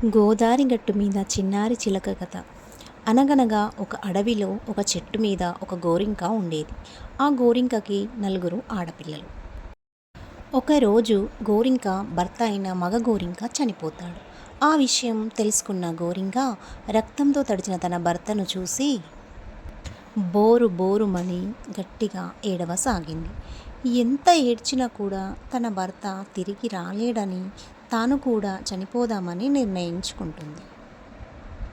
గోదారి గట్టు మీద చిన్నారి చిలక కథ. అనగనగా ఒక అడవిలో ఒక చెట్టు మీద ఒక గోరింక ఉండేది. ఆ గోరింకకి నలుగురు ఆడపిల్లలు. ఒకరోజు గోరింక భర్త అయిన మగ గోరింక చనిపోతాడు. ఆ విషయం తెలుసుకున్న గోరింక రక్తంతో తడిచిన తన భర్తను చూసి బోరు బోరుమని గట్టిగా ఏడవసాగింది. ఎంత ఏడ్చినా కూడా తన భర్త తిరిగి రాలేడని తాను కూడా చనిపోదామని నిర్ణయించుకుంటుంది.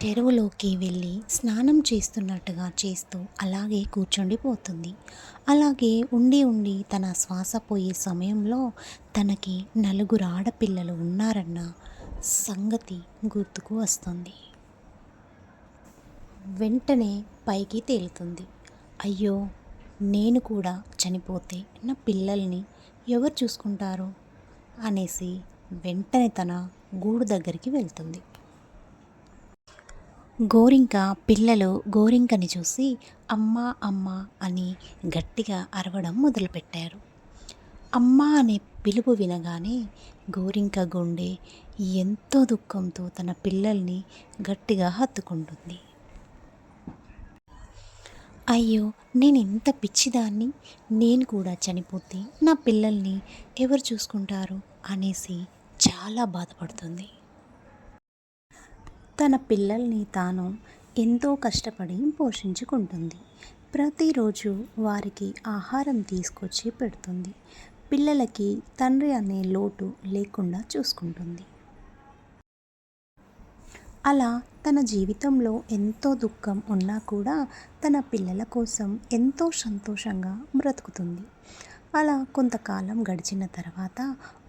చెరువులోకి వెళ్ళి స్నానం చేస్తున్నట్టుగా చేస్తూ అలాగే కూర్చుండిపోతుంది. అలాగే ఉండి ఉండి తన శ్వాస పోయే సమయంలో తనకి నలుగురు ఆడపిల్లలు ఉన్నారన్న సంగతి గుర్తుకు వస్తుంది. వెంటనే పైకి తేలుతుంది. అయ్యో, నేను కూడా చనిపోతే నా పిల్లల్ని ఎవరు చూసుకుంటారు అనేసి వెంటనే తన గూడు దగ్గరికి వెళ్తుంది. గోరింక పిల్లలు గోరింకని చూసి అమ్మా అమ్మా అని గట్టిగా అరవడం మొదలుపెట్టారు. అమ్మా అనే పిలుపు వినగానే గోరింక గుండె ఎంతో దుఃఖంతో తన పిల్లల్ని గట్టిగా హత్తుకుంటుంది. అయ్యో, నేను ఎంత పిచ్చిదాన్ని, నేను కూడా చనిపోతే నా పిల్లల్ని ఎవరు చూసుకుంటారు అనేసి చాలా బాధపడుతుంది. తన పిల్లల్ని తాను ఎంతో కష్టపడి పోషించుకుంటుంది. ప్రతిరోజు వారికి ఆహారం తీసుకొచ్చి పెడుతుంది. పిల్లలకి తండ్రి అనే లోటు లేకుండా చూసుకుంటుంది. అలా తన జీవితంలో ఎంతో దుఃఖం ఉన్నా కూడా తన పిల్లల కోసం ఎంతో సంతోషంగా బ్రతుకుతుంది. అలా కొంతకాలం గడిచిన తర్వాత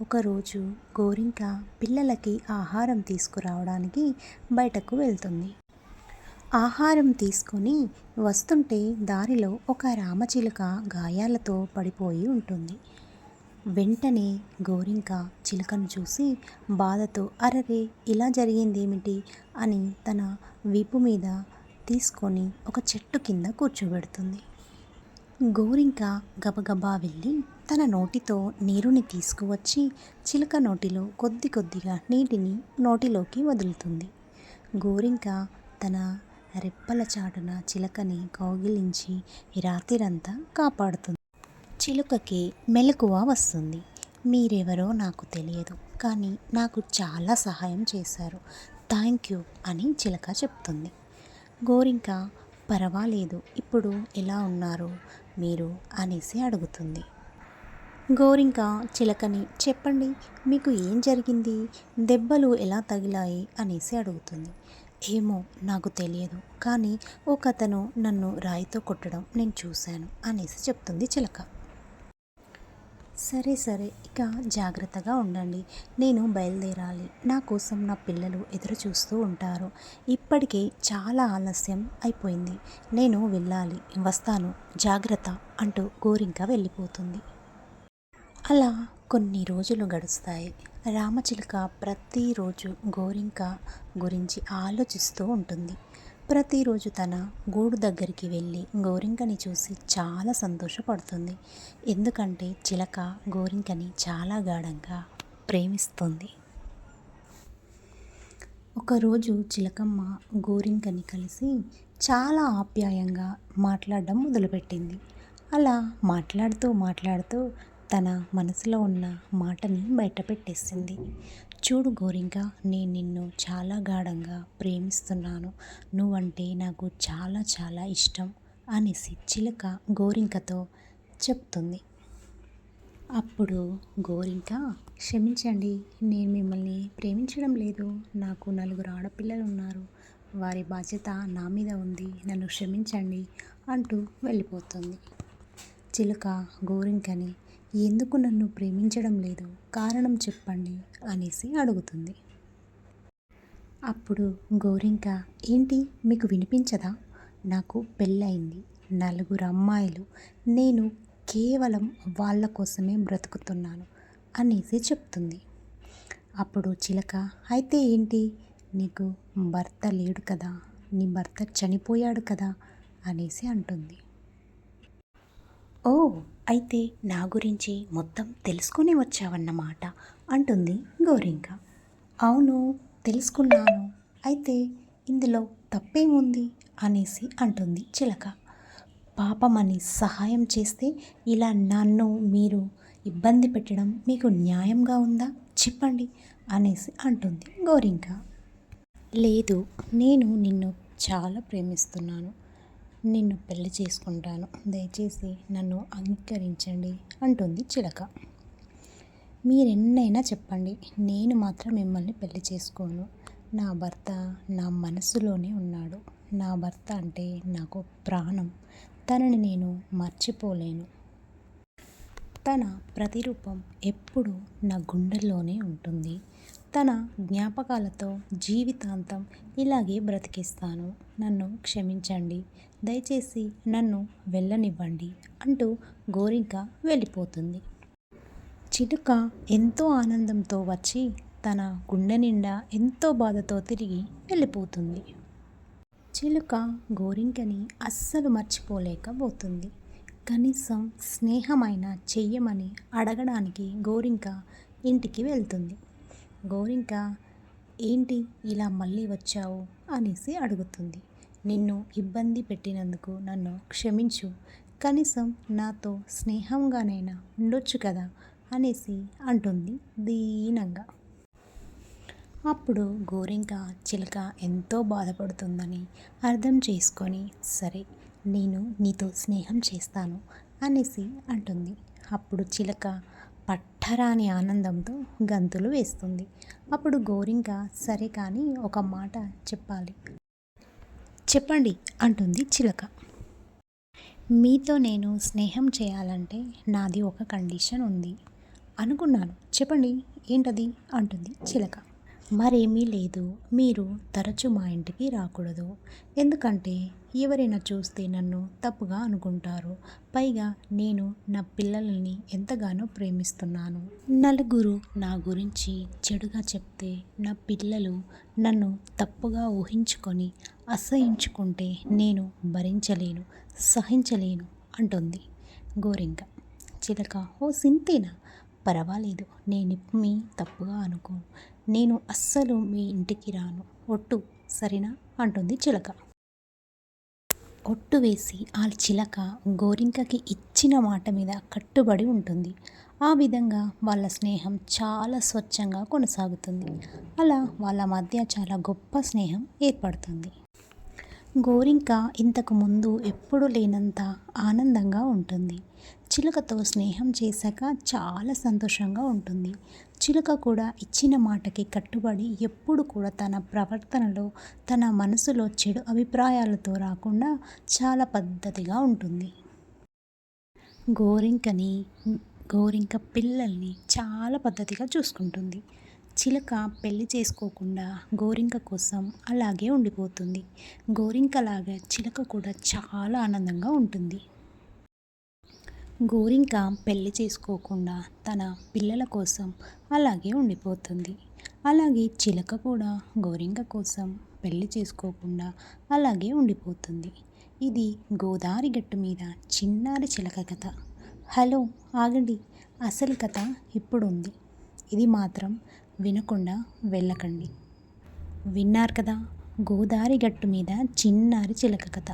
ఒకరోజు గోరింక పిల్లలకి ఆహారం తీసుకురావడానికి బయటకు వెళ్తుంది. ఆహారం తీసుకొని వస్తుంటే దారిలో ఒక రామచిలుక గాయాలతో పడిపోయి ఉంటుంది. వెంటనే గోరింక చిలుకను చూసి బాధతో అరరే, ఇలా జరిగిందేమిటి అని తన వీపు మీద తీసుకొని ఒక చెట్టు కింద కూర్చోబెడుతుంది. గోరింక గబగబా వెళ్ళి తన నోటితో నీరుని తీసుకువచ్చి చిలుక నోటిలో కొద్ది కొద్దిగా నీటిని నోటిలోకి వదులుతుంది. గోరింక తన రెప్పల చాటున చిలకని కౌగిలించి రాత్రిరంతా కాపాడుతుంది. చిలుకకి మెలకువ వస్తుంది. మీరెవరో నాకు తెలియదు, కానీ నాకు చాలా సహాయం చేశారు, థ్యాంక్ యూ అని చిలక చెప్తుంది. గోరింక పర్వాలేదు, ఇప్పుడు ఎలా ఉన్నారు మీరు అనేసి అడుగుతుంది. గోరింక చిలకని చెప్పండి, మీకు ఏం జరిగింది, దెబ్బలు ఎలా తగిలాయి అనేసి అడుగుతుంది. ఏమో నాకు తెలియదు, కానీ ఒకతను నన్ను రాయితో కొట్టడం నేను చూశాను అనేసి చెప్తుంది చిలక. సరే సరే, ఇక జాగ్రత్తగా ఉండండి, నేను బయలుదేరాలి, నా కోసం నా పిల్లలు ఎదురు చూస్తూ ఉంటారు, ఇప్పటికే చాలా ఆలస్యం అయిపోయింది, నేను వెళ్ళాలి, వస్తాను, జాగ్రత్త అంటూ గోరింక వెళ్ళిపోతుంది. అలా కొన్ని రోజులు గడుస్తాయి. రామచిలుక ప్రతిరోజు గోరింక గురించి ఆలోచిస్తూ ఉంటుంది. ప్రతిరోజు తన గూడు దగ్గరికి వెళ్ళి గోరింకని చూసి చాలా సంతోషపడుతుంది. ఎందుకంటే చిలక గోరింకని చాలా గాఢంగా ప్రేమిస్తుంది. ఒకరోజు చిలకమ్మ గోరింకని కలిసి చాలా ఆప్యాయంగా మాట్లాడడం మొదలుపెట్టింది. అలా మాట్లాడుతూ మాట్లాడుతూ తన మనసులో ఉన్న మాటని బయటపెట్టేసింది. చూడు గోరింక, నేను నిన్ను చాలా గాఢంగా ప్రేమిస్తున్నాను, నువ్వంటే నాకు చాలా చాలా ఇష్టం అనేసి చిలుక గోరింకతో చెప్తుంది. అప్పుడు గోరింక, క్షమించండి, నేను మిమ్మల్ని ప్రేమించడం లేదు, నాకు నలుగురు ఆడపిల్లలు ఉన్నారు, వారి బాధ్యత నా మీద ఉంది, నన్ను క్షమించండి అంటూ వెళ్ళిపోతుంది. చిలుక గోరింకని ఎందుకు నన్ను ప్రేమించడం లేదు, కారణం చెప్పండి అనేసి అడుగుతుంది. అప్పుడు గోరింక, ఏంటి మీకు వినిపించదా, నాకు పెళ్ళయింది, నలుగురు అమ్మాయిలు, నేను కేవలం వాళ్ళ కోసమే బ్రతుకుతున్నాను అనేసి చెప్తుంది. అప్పుడు చిలక, అయితే ఏంటి, నీకు భర్త లేడు కదా, నీ భర్త చనిపోయాడు కదా అనేసి అంటుంది. ఓ, అయితే నా గురించి మొత్తం తెలుసుకొని వచ్చావన్నమాట అంటుంది గోరింక. అవును, తెలుసుకున్నాను. అయితే ఇందులో తప్పేముంది అనేసి అంటుంది చిలక. పాపమని సహాయం చేస్తే ఇలా నన్ను మీరు ఇబ్బంది పెట్టడం మీకు న్యాయంగా ఉందా చెప్పండి అనేసి అంటుంది గోరింక. లేదు, నేను నిన్ను చాలా ప్రేమిస్తున్నాను, నిన్ను పెళ్లి చేసుకుంటాను, దయచేసి నన్ను అంగీకరించండి అంటుంది చిలక. మీరెన్నైనా చెప్పండి, నేను మాత్రం మిమ్మల్ని పెళ్లి చేసుకోను. నా భర్త నా మనసులోనే ఉన్నాడు. నా భర్త అంటే నాకు ప్రాణం. తనని నేను మర్చిపోలేను. తన ప్రతిరూపం ఎప్పుడూ నా గుండెల్లోనే ఉంటుంది. తన జ్ఞాపకాలతో జీవితాంతం ఇలాగే బ్రతికిస్తాను. నన్ను క్షమించండి, దయచేసి నన్ను వెళ్ళనివ్వండి అంటూ గోరింక వెళ్ళిపోతుంది. చిలుక ఎంతో ఆనందంతో వచ్చి తన గుండె నిండా ఎంతో బాధతో తిరిగి వెళ్ళిపోతుంది. చిలుక గోరింకని అస్సలు మర్చిపోలేకపోతుంది. కనీసం స్నేహమైన చెయ్యమని అడగడానికి గోరింక ఇంటికి వెళ్తుంది. గోరింక, ఏంటి ఇలా మళ్ళీ వచ్చావు అనేసి అడుగుతుంది. నిన్ను ఇబ్బంది పెట్టినందుకు నన్ను క్షమించు, కనీసం నాతో స్నేహంగానైనా ఉండొచ్చు కదా అనేసి అంటుంది దీనంగా. అప్పుడు గోరింక చిలక ఎంతో బాధపడుతుందని అర్థం చేసుకొని, సరే నేను నీతో స్నేహం చేస్తాను అనేసి అంటుంది. అప్పుడు చిలక పట్టరాని ఆనందంతో గంతులు వేస్తుంది. అప్పుడు గోరింక, సరే కానీ ఒక మాట చెప్పాలి. చెప్పండి అంటుంది చిలక. మీతో నేను స్నేహం చేయాలంటే నాది ఒక కండిషన్ ఉంది. అనుకున్నాను, చెప్పండి ఏంటది అంటుంది చిలక. మరేమీ లేదు, మీరు తరచూ మా ఇంటికి రాకూడదు. ఎందుకంటే ఎవరైనా చూస్తే నన్ను తప్పుగా అనుకుంటారు. పైగా నేను నా పిల్లలని ఎంతగానో ప్రేమిస్తున్నాను. నలుగురు నా గురించి చెడుగా చెప్తే నా పిల్లలు నన్ను తప్పుగా ఊహించుకొని అసహించుకుంటే నేను భరించలేను, సహించలేను అంటుంది గోరింక. చిలక, ఓ సింతేనా, పర్వాలేదు, మీ తప్పుగా అనుకోను. నేను అస్సలు మీ ఇంటికి రాను, ఒట్టు, సరేనా అంటుంది చిలక. ఒట్టు వేసి ఆ చిలక గోరింకకి ఇచ్చిన మాట మీద కట్టుబడి ఉంటుంది. ఆ విధంగా వాళ్ళ స్నేహం చాలా స్వచ్ఛంగా కొనసాగుతుంది. అలా వాళ్ళ మధ్య చాలా గొప్ప స్నేహం ఏర్పడుతుంది. గోరింక ఇంతకు ముందు ఎప్పుడూ లేనంత ఆనందంగా ఉంటుంది. చిలుకతో స్నేహం చేశాక చాలా సంతోషంగా ఉంటుంది. చిలుక కూడా ఇచ్చిన మాటకి కట్టుబడి ఎప్పుడు కూడా తన ప్రవర్తనలో, తన మనసులో చెడు అభిప్రాయాలతో రాకుండా చాలా పద్ధతిగా ఉంటుంది. గోరింక పిల్లల్ని చాలా పద్ధతిగా చూసుకుంటుంది. చిలక పెళ్లి చేసుకోకుండా గోరింక కోసం అలాగే ఉండిపోతుంది. గోరింకలాగా చిలక కూడా చాలా ఆనందంగా ఉంటుంది. గోరింక పెళ్లి చేసుకోకుండా తన పిల్లల కోసం అలాగే ఉండిపోతుంది. అలాగే చిలక కూడా గోరింక కోసం పెళ్లి చేసుకోకుండా అలాగే ఉండిపోతుంది. ఇది గోదారి గట్టు మీద చిన్నారి చిలక కథ. హలో, ఆగండి, అసలు కథ ఇప్పుడు ఉంది. ఇది మాత్రం వినకుండా వెళ్ళకండి. విన్నారు కదా, గోదారి గట్టు మీద చిన్నారి చిలక కథ.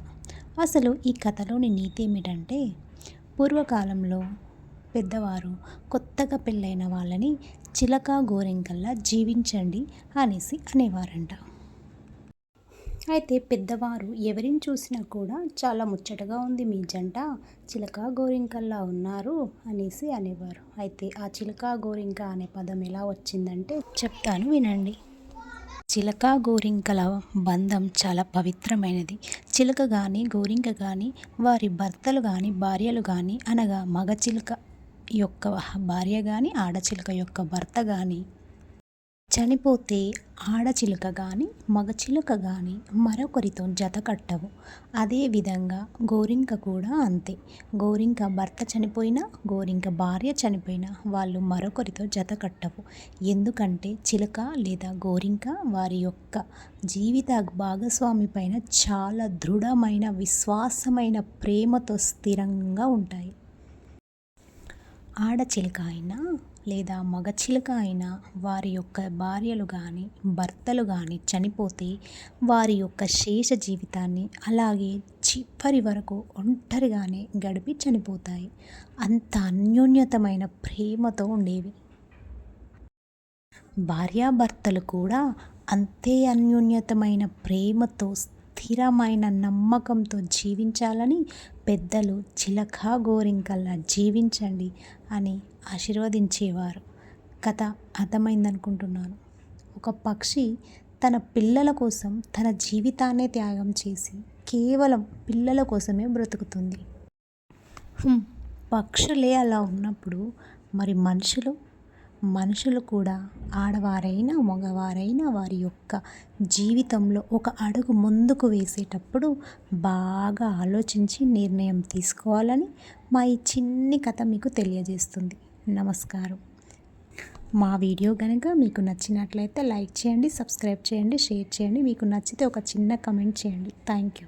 అసలు ఈ కథలోని నీతి ఏమిటంటే, పూర్వకాలంలో పెద్దవారు కొత్తగా పెళ్ళైన వాళ్ళని చిలక గోరింకల్లా జీవించండి అనేసి అనేవారంట. అయితే పెద్దవారు ఎవరిని చూసినా కూడా చాలా ముచ్చటగా ఉంది మీ జంట, చిలక గోరింకల్లా ఉన్నారు అనేసి అనేవారు. అయితే ఆ చిలక గోరింక అనే పదం ఎలా వచ్చిందంటే చెప్తాను వినండి. చిలక గోరింకల బంధం చాలా పవిత్రమైనది. చిలక కానీ గోరింక కానీ వారి భర్తలు కానీ భార్యలు కానీ, అనగా మగ చిలక యొక్క భార్య కానీ ఆడచిలక యొక్క భర్త కానీ చనిపోతే ఆడచిలుక కానీ మగచిలుక కానీ మరొకరితో జత కట్టవు. అదేవిధంగా గోరింక కూడా అంతే. గోరింక భర్త చనిపోయినా, గోరింక భార్య చనిపోయినా వాళ్ళు మరొకరితో జత కట్టవు. ఎందుకంటే చిలుక లేదా గోరింక వారి యొక్క జీవిత భాగస్వామి పైన చాలా దృఢమైన, విశ్వాసమైన ప్రేమతో స్థిరంగా ఉంటాయి. ఆడచిలుక అయినా లేదా మగ చిలుక అయినా వారి యొక్క భార్యలు కానీ భర్తలు కానీ చనిపోతే వారి యొక్క శేష జీవితాన్ని అలాగే చివరి వరకు ఒంటరిగానే గడిపి చనిపోతాయి. అంత అన్యోన్యతమైన ప్రేమతో ఉండేవి. భార్యాభర్తలు కూడా అంతే అన్యోన్యతమైన ప్రేమతో స్థిరమైన నమ్మకంతో జీవించాలని పెద్దలు చిలక గోరింకల్లా జీవించండి అని ఆశీర్వదించేవారు. కథ అర్థమైందనుకుంటున్నాను. ఒక పక్షి తన పిల్లల కోసం తన జీవితాన్నే త్యాగం చేసి కేవలం పిల్లల కోసమే బ్రతుకుతుంది. పక్షులే అలా ఉన్నప్పుడు మరి మనుషులు కూడా ఆడవారైనా మగవారైనా వారి యొక్క జీవితంలో ఒక అడుగు ముందుకు వేసేటప్పుడు బాగా ఆలోచించి నిర్ణయం తీసుకోవాలని మా ఈ చిన్ని కథ మీకు తెలియజేస్తుంది. నమస్కారం. మా వీడియో కనుక మీకు నచ్చినట్లయితే లైక్ చేయండి, సబ్స్క్రైబ్ చేయండి, షేర్ చేయండి. మీకు నచ్చితే ఒక చిన్న కమెంట్ చేయండి. Thank you.